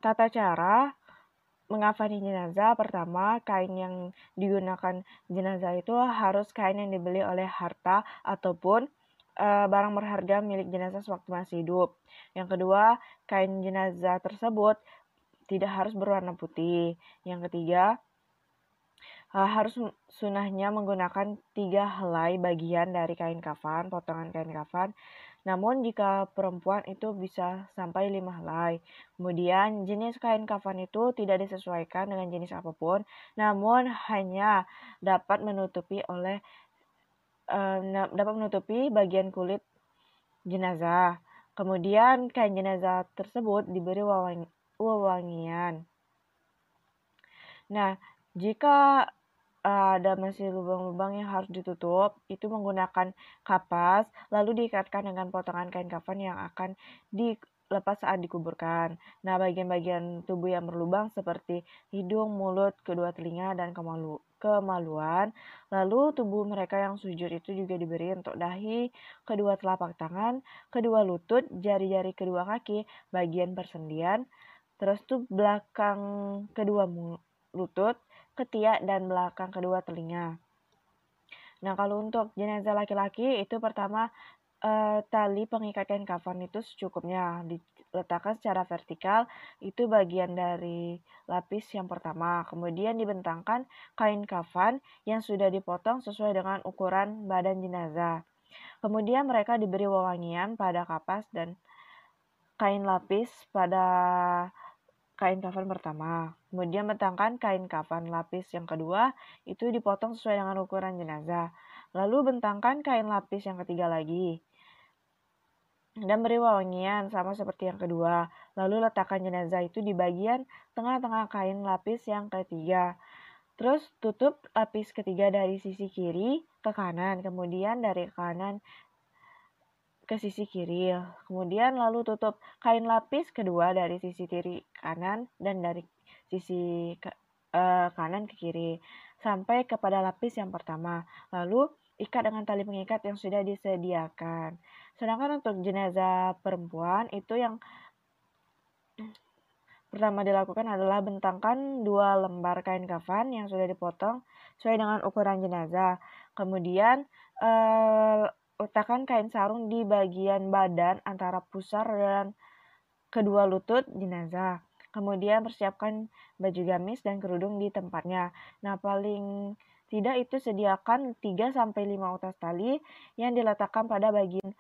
Tata cara mengafani jenazah, pertama, kain yang digunakan jenazah itu harus kain yang dibeli oleh harta ataupun barang berharga milik jenazah sewaktu masih hidup. Yang kedua, kain jenazah tersebut tidak harus berwarna putih. Yang ketiga, harus sunahnya menggunakan 3 helai bagian dari kain kafan, potongan kain kafan. Namun jika perempuan itu bisa sampai 5 helai. Kemudian jenis kain kafan itu tidak disesuaikan dengan jenis apapun, namun hanya dapat menutupi bagian kulit jenazah. Kemudian kain jenazah tersebut diberi wewangian. Nah, jika ada masih lubang-lubang yang harus ditutup, itu menggunakan kapas, lalu diikatkan dengan potongan kain kafan yang akan dilepas saat dikuburkan. Nah, bagian-bagian tubuh yang berlubang seperti hidung, mulut, kedua telinga, dan kemaluan. Lalu tubuh mereka yang sujud itu juga diberi untuk dahi, kedua telapak tangan, kedua lutut, jari-jari kedua kaki, bagian persendian, terus tuh belakang kedua lutut, ketiak, dan belakang kedua telinga. Nah, kalau untuk jenazah laki-laki itu pertama tali pengikat kain kafan itu secukupnya diletakkan secara vertikal, itu bagian dari lapis yang pertama. Kemudian dibentangkan kain kafan yang sudah dipotong sesuai dengan ukuran badan jenazah. Kemudian mereka diberi wewangian pada kapas dan kain lapis pada kain kafan pertama. Kemudian bentangkan kain kafan lapis yang kedua, itu dipotong sesuai dengan ukuran jenazah. Lalu bentangkan kain lapis yang ketiga lagi. Dan beri wewangian sama seperti yang kedua. Lalu letakkan jenazah itu di bagian tengah-tengah kain lapis yang ketiga. Terus tutup lapis ketiga dari sisi kiri ke kanan, kemudian dari kanan ke sisi kiri. Kemudian lalu tutup kain lapis kedua dari sisi kiri kanan dan dari sisi kanan ke kiri sampai kepada lapis yang pertama. Lalu ikat dengan tali pengikat yang sudah disediakan. Sedangkan untuk jenazah perempuan itu yang pertama dilakukan adalah bentangkan 2 lembar kain kafan yang sudah dipotong sesuai dengan ukuran jenazah. Kemudian letakkan kain sarung di bagian badan antara pusar dan kedua lutut jenazah. Kemudian persiapkan baju gamis dan kerudung di tempatnya. Nah, paling tidak itu sediakan 3-5 utas tali yang diletakkan pada bagian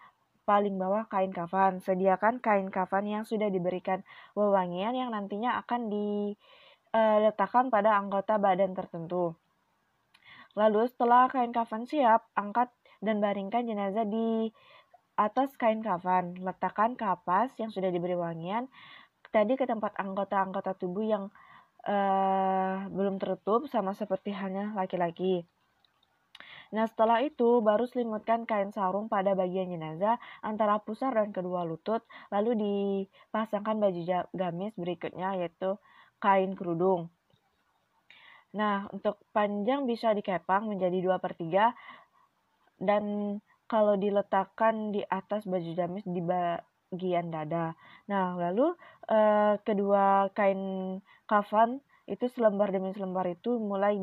paling bawah kain kafan. Sediakan kain kafan yang sudah diberikan wewangian yang nantinya akan diletakkan pada anggota badan tertentu. Lalu setelah kain kafan siap, angkat dan baringkan jenazah di atas kain kafan. Letakkan kapas yang sudah diberi wangian tadi ke tempat anggota-anggota tubuh yang belum tertutup sama seperti halnya laki-laki. Nah, setelah itu baru selimutkan kain sarung pada bagian jenazah antara pusar dan kedua lutut, lalu dipasangkan baju gamis berikutnya yaitu kain kerudung. Nah, untuk panjang bisa dikepang menjadi 2/3 dan kalau diletakkan di atas baju gamis di bagian dada. Nah, lalu kedua kain kafan itu selembar demi selembar itu mulai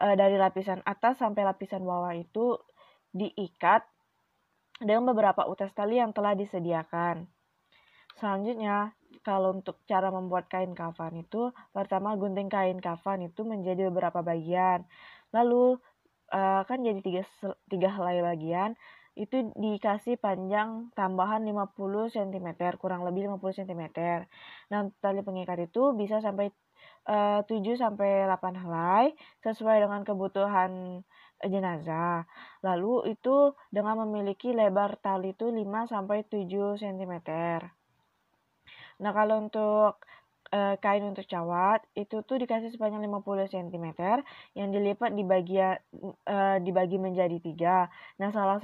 dari lapisan atas sampai lapisan bawah itu diikat dengan beberapa utas tali yang telah disediakan. Selanjutnya, kalau untuk cara membuat kain kafan itu, pertama gunting kain kafan itu menjadi beberapa bagian. Lalu kan jadi 3 helai bagian, itu dikasih panjang tambahan 50 cm, kurang lebih 50 cm. Nah, tali pengikat itu bisa sampai 7-8 helai sesuai dengan kebutuhan jenazah. Lalu itu dengan memiliki lebar tali itu 5-7 cm. Nah, kalau untuk kain untuk cawat itu tuh dikasih sepanjang 50 cm yang dilipat dibagi menjadi 3. Nah, salah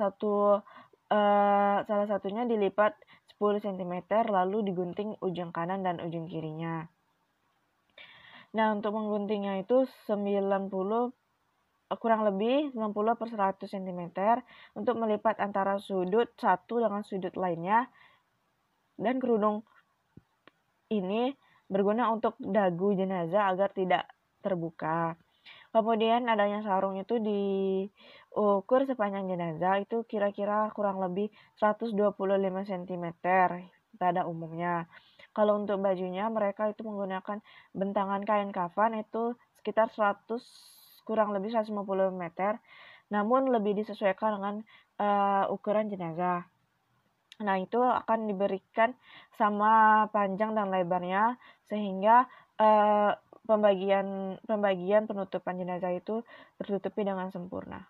satunya dilipat 10 cm lalu digunting ujung kanan dan ujung kirinya. Nah, untuk mengguntingnya itu kurang lebih 90/100 cm untuk melipat antara sudut satu dengan sudut lainnya, dan kerudung ini berguna untuk dagu jenazah agar tidak terbuka. Kemudian adanya sarung itu diukur sepanjang jenazah itu kira-kira kurang lebih 125 cm pada umumnya. Kalau untuk bajunya mereka itu menggunakan bentangan kain kafan itu sekitar 100 kurang lebih 150 meter, namun lebih disesuaikan dengan ukuran jenazah. Nah, itu akan diberikan sama panjang dan lebarnya sehingga, pembagian penutupan jenazah itu tertutupi dengan sempurna.